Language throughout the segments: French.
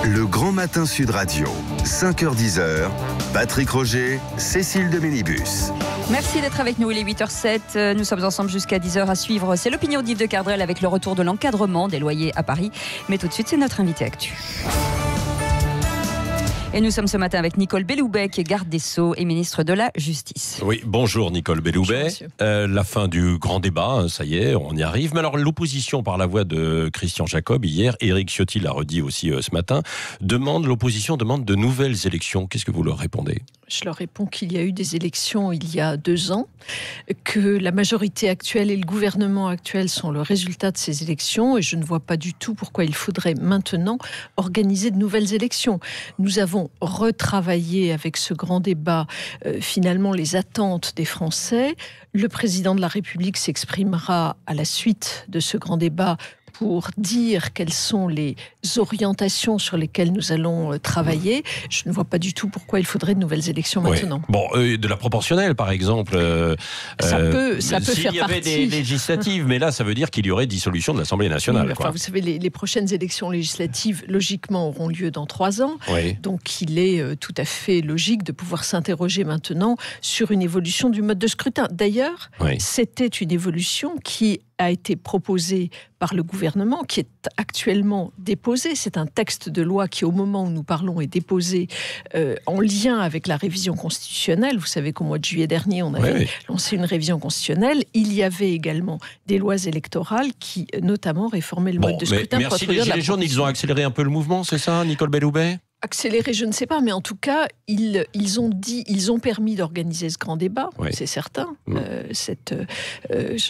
Le Grand Matin Sud Radio, 5h-10h, Patrick Roger, Cécile de Mélibus. Merci d'être avec nous, il est 8h07, nous sommes ensemble jusqu'à 10h à suivre. C'est l'opinion d'Yves de Kerdrel avec le retour de l'encadrement des loyers à Paris. Mais tout de suite, c'est notre invité actu. Et nous sommes ce matin avec Nicole Belloubet, qui est garde des Sceaux et ministre de la Justice. Oui, bonjour Nicole Belloubet. La fin du grand débat, ça y est, on y arrive. Mais alors l'opposition, par la voix de Christian Jacob hier, Éric Ciotti l'a redit aussi ce matin, l'opposition demande de nouvelles élections. Qu'est-ce que vous leur répondez ? Je leur réponds qu'il y a eu des élections il y a 2 ans, que la majorité actuelle et le gouvernement actuel sont le résultat de ces élections, et je ne vois pas du tout pourquoi il faudrait maintenant organiser de nouvelles élections. Nous avons retravaillé avec ce grand débat finalement les attentes des Français. Le président de la République s'exprimera à la suite de ce grand débat pour dire quelles sont les orientations sur lesquelles nous allons travailler. Je ne vois pas du tout pourquoi il faudrait de nouvelles élections maintenant. Bon, de la proportionnelle, par exemple. Ça peut faire partie. S'il y avait des législatives, mais là, ça veut dire qu'il y aurait dissolution de l'Assemblée nationale. Oui, enfin, vous savez, les prochaines élections législatives, logiquement, auront lieu dans 3 ans. Oui. Donc, il est tout à fait logique de pouvoir s'interroger maintenant sur une évolution du mode de scrutin. D'ailleurs, c'était une évolution qui a été proposée par le gouvernement, qui est actuellement déposé. C'est un texte de loi qui, au moment où nous parlons, est déposé en lien avec la révision constitutionnelle. Vous savez qu'au mois de juillet dernier, on avait lancé une révision constitutionnelle. Il y avait également des lois électorales qui, notamment, réformaient le mode de scrutin. Merci les Gilets jaunes, ils ont accéléré un peu le mouvement, c'est ça, Nicole Belloubet ? Accéléré, je ne sais pas, mais en tout cas, ils ont permis d'organiser ce grand débat, c'est certain.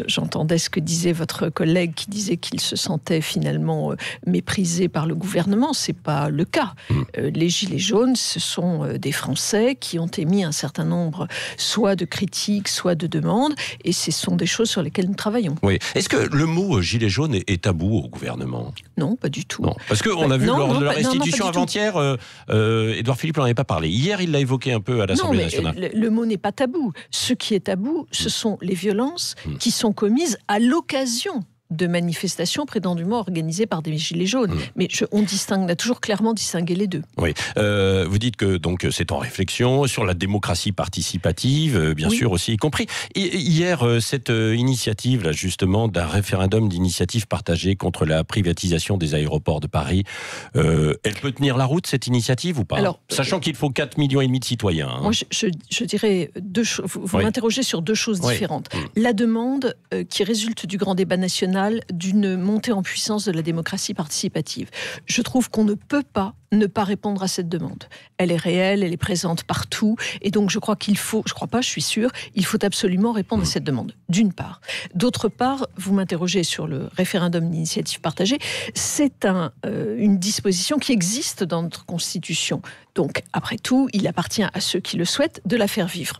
J'entendais ce que disait votre collègue qui disait qu'il se sentait finalement méprisé par le gouvernement. C'est pas le cas. Les Gilets jaunes, ce sont des Français qui ont émis un certain nombre soit de critiques, soit de demandes, et ce sont des choses sur lesquelles nous travaillons. Oui. Est-ce que le mot Gilets jaunes est tabou au gouvernement ? Non, pas du tout. Non. Parce qu'on a vu lors de la restitution avant-hier, Édouard Philippe n'en avait pas parlé. Hier, il l'a évoqué un peu à l'Assemblée nationale. Le mot n'est pas tabou. Ce qui est tabou, ce sont les violences qui sont commises à l'occasion de manifestations prétendument organisées par des Gilets jaunes. Mais on a toujours clairement distingué les deux. Oui. Vous dites que donc c'est en réflexion sur la démocratie participative, bien sûr aussi y compris. Et hier, cette initiative là justement d'un référendum d'initiative partagée contre la privatisation des aéroports de Paris, elle peut tenir la route cette initiative ou pas ? Alors, sachant qu'il faut 4,5 millions de citoyens. Hein. Moi, je dirais 2 choses. Vous m'interrogez sur 2 choses différentes. La demande qui résulte du grand débat national d'une montée en puissance de la démocratie participative. Je trouve qu'on ne peut pas ne pas répondre à cette demande. Elle est réelle, elle est présente partout, et donc je suis sûre, il faut absolument répondre à cette demande, d'une part. D'autre part, vous m'interrogez sur le référendum d'initiative partagée, c'est une disposition qui existe dans notre Constitution. Donc, après tout, il appartient à ceux qui le souhaitent de la faire vivre.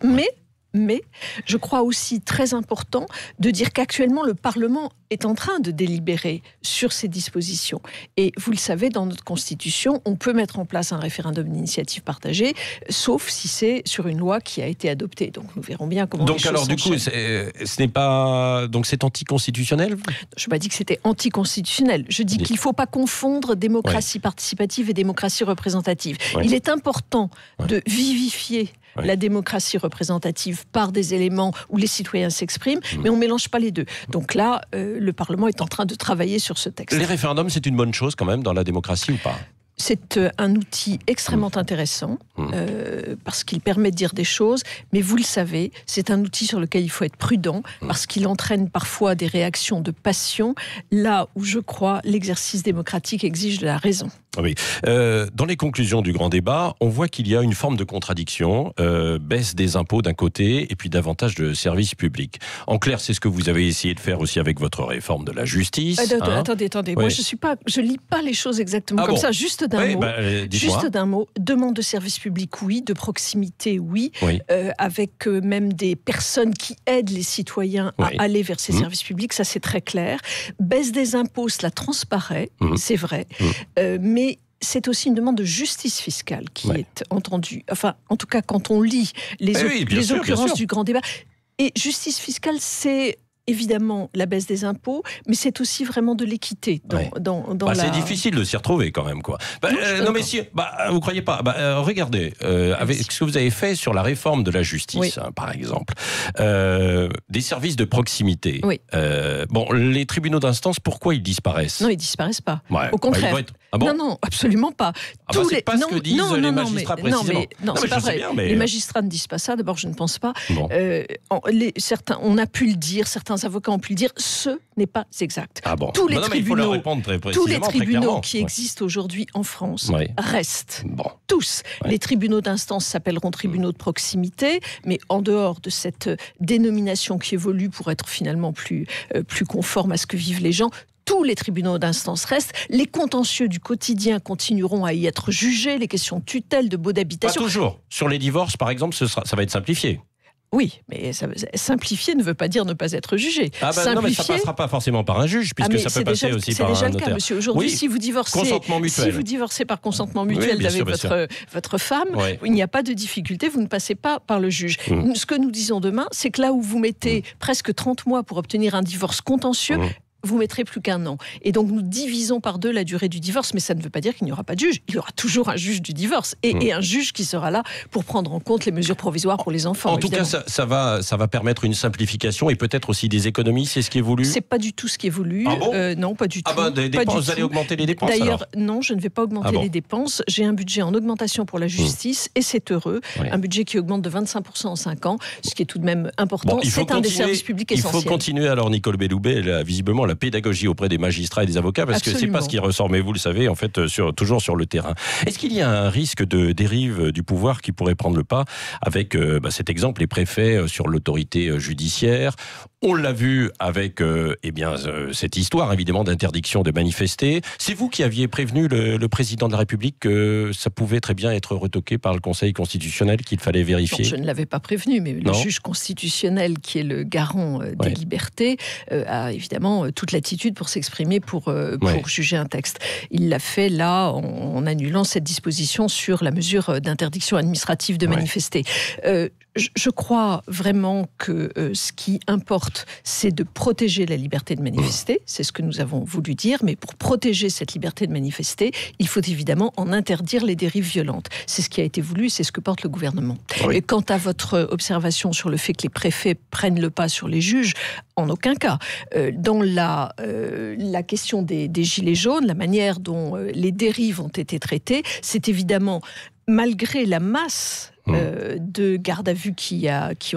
Mais je crois aussi très important de dire qu'actuellement le Parlement est en train de délibérer sur ces dispositions. Et vous le savez, dans notre Constitution, on peut mettre en place un référendum d'initiative partagée, sauf si c'est sur une loi qui a été adoptée. Donc nous verrons bien comment les choses s'enchaînent. Donc alors du coup, ce n'est pas... Donc c'est anticonstitutionnel ? Je n'ai pas dit que c'était anticonstitutionnel. Je dis qu'il ne faut pas confondre démocratie participative et démocratie représentative. Il est important de vivifier la démocratie représentative par des éléments où les citoyens s'expriment, mais on ne mélange pas les deux. Donc là, le Parlement est en train de travailler sur ce texte. Les référendums, c'est une bonne chose quand même dans la démocratie ou pas ? C'est un outil extrêmement intéressant parce qu'il permet de dire des choses, mais vous le savez, c'est un outil sur lequel il faut être prudent parce qu'il entraîne parfois des réactions de passion, là où je crois l'exercice démocratique exige de la raison. Oui. Dans les conclusions du grand débat, on voit qu'il y a une forme de contradiction, baisse des impôts d'un côté et puis davantage de services publics. En clair, c'est ce que vous avez essayé de faire aussi avec votre réforme de la justice. Attendez. Moi, je lis pas les choses exactement comme ça. Juste d'un mot. Demande de services publics, oui. De proximité, oui. Avec même des personnes qui aident les citoyens à aller vers ces services publics. Ça, c'est très clair. Baisse des impôts, cela transparaît, c'est vrai. Mais c'est aussi une demande de justice fiscale qui est entendue. Enfin, en tout cas, quand on lit les occurrences du grand débat. Et justice fiscale, c'est évidemment la baisse des impôts, mais c'est aussi vraiment de l'équité dans C'est difficile de s'y retrouver quand même, quoi. Non mais si, vous croyez pas. Regardez, avec ce que vous avez fait sur la réforme de la justice, par exemple, des services de proximité. Les tribunaux d'instance, pourquoi ils disparaissent? Non, ils disparaissent pas. Au contraire. Non, absolument pas. C'est pas ce que disent les magistrats précisément. Non, c'est pas vrai. Les magistrats ne disent pas ça. D'abord, je ne pense pas. On a pu le dire, certains avocats ont pu le dire. Ce n'est pas exact. Tous les tribunaux qui existent aujourd'hui en France restent. Tous. Les tribunaux d'instance s'appelleront tribunaux de proximité, mais en dehors de cette dénomination qui évolue pour être finalement plus conforme à ce que vivent les gens, tous les tribunaux d'instance restent. Les contentieux du quotidien continueront à y être jugés. Les questions de tutelle, de baux d'habitation. Pas toujours. Sur les divorces, par exemple, ça va être simplifié. Oui, mais simplifier ne veut pas dire ne pas être jugé. Non, mais ça passera pas forcément par un juge, puisque ça peut passer aussi par un notaire. C'est déjà le cas, monsieur. Aujourd'hui, si vous divorcez par consentement mutuel avec votre femme, il n'y a pas de difficulté, vous ne passez pas par le juge. Ce que nous disons demain, c'est que là où vous mettez presque 30 mois pour obtenir un divorce contentieux, vous mettrez plus qu'un an. Et donc nous divisons par 2 la durée du divorce, mais ça ne veut pas dire qu'il n'y aura pas de juge. Il y aura toujours un juge du divorce et un juge qui sera là pour prendre en compte les mesures provisoires pour les enfants. En tout cas, ça va permettre une simplification et peut-être aussi des économies, c'est ce qui est voulu? C'est pas du tout ce qui est voulu. Non, pas du tout. Vous allez augmenter les dépenses? D'ailleurs, non, je ne vais pas augmenter les dépenses. J'ai un budget en augmentation pour la justice et c'est heureux. Un budget qui augmente de 25% en 5 ans, ce qui est tout de même important. C'est un des services publics essentiels. Il faut continuer alors, Nicole Belloubet, visiblement la pédagogie auprès des magistrats et des avocats, parce que c'est pas ce qui ressort, mais vous le savez, en fait, toujours sur le terrain. Est-ce qu'il y a un risque de dérive du pouvoir qui pourrait prendre le pas avec cet exemple, les préfets sur l'autorité judiciaire? On l'a vu avec cette histoire, évidemment, d'interdiction de manifester. C'est vous qui aviez prévenu le président de la République que ça pouvait très bien être retoqué par le Conseil constitutionnel, qu'il fallait vérifier? Non, je ne l'avais pas prévenu, mais le juge constitutionnel, qui est le garant des libertés, a évidemment toute l'attitude pour s'exprimer, pour juger un texte. Il l'a fait là en annulant cette disposition sur la mesure d'interdiction administrative de manifester. Je crois vraiment que ce qui importe, c'est de protéger la liberté de manifester. C'est ce que nous avons voulu dire. Mais pour protéger cette liberté de manifester, il faut évidemment en interdire les dérives violentes. C'est ce qui a été voulu, c'est ce que porte le gouvernement. Et quant à votre observation sur le fait que les préfets prennent le pas sur les juges, en aucun cas. Dans la question des gilets jaunes, la manière dont les dérives ont été traitées, c'est évidemment, malgré la masse de gardes à vue qui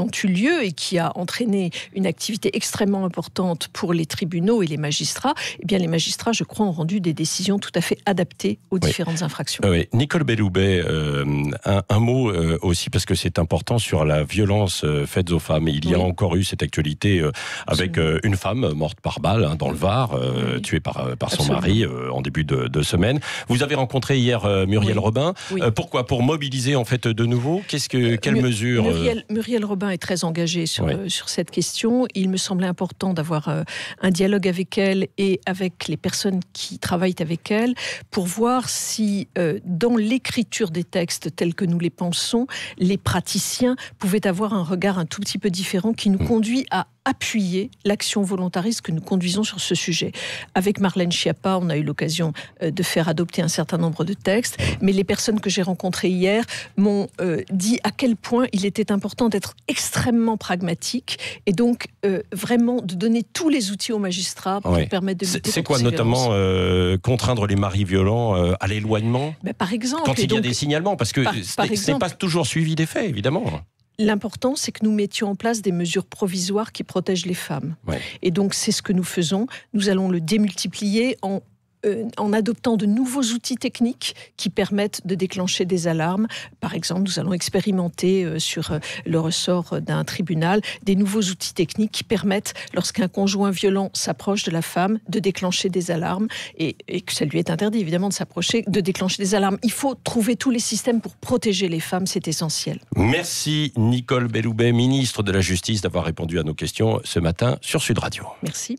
ont eu lieu et qui a entraîné une activité extrêmement importante pour les tribunaux et les magistrats, eh bien les magistrats, je crois, ont rendu des décisions tout à fait adaptées aux différentes infractions. Nicole Belloubet, un mot aussi, parce que c'est important, sur la violence faite aux femmes. Il y a encore eu cette actualité avec une femme morte par balle dans le Var, tuée par son mari en début de semaine. Vous avez rencontré hier Muriel Robin. Pourquoi? Pour mobiliser en fait de nouveau? Quelle mesure Muriel Robin est très engagée sur cette question. Il me semblait important d'avoir un dialogue avec elle et avec les personnes qui travaillent avec elle pour voir si, dans l'écriture des textes tels que nous les pensons, les praticiens pouvaient avoir un regard un tout petit peu différent qui nous conduit à appuyer l'action volontariste que nous conduisons sur ce sujet. Avec Marlène Schiappa, on a eu l'occasion de faire adopter un certain nombre de textes, mais les personnes que j'ai rencontrées hier m'ont dit à quel point il était important d'être extrêmement pragmatique et donc vraiment de donner tous les outils aux magistrats pour permettre de lutter contre ces violences. C'est quoi notamment contraindre les maris violents à l'éloignement? Par exemple. Quand il y a des signalements, parce que ce n'est pas toujours suivi des faits, évidemment. L'important, c'est que nous mettions en place des mesures provisoires qui protègent les femmes. Et donc, c'est ce que nous faisons. Nous allons le démultiplier en adoptant de nouveaux outils techniques qui permettent de déclencher des alarmes. Par exemple, nous allons expérimenter sur le ressort d'un tribunal des nouveaux outils techniques qui permettent, lorsqu'un conjoint violent s'approche de la femme, de déclencher des alarmes et que ça lui est interdit évidemment de s'approcher, de déclencher des alarmes. Il faut trouver tous les systèmes pour protéger les femmes, c'est essentiel. Merci Nicole Belloubet, ministre de la Justice, d'avoir répondu à nos questions ce matin sur Sud Radio. Merci.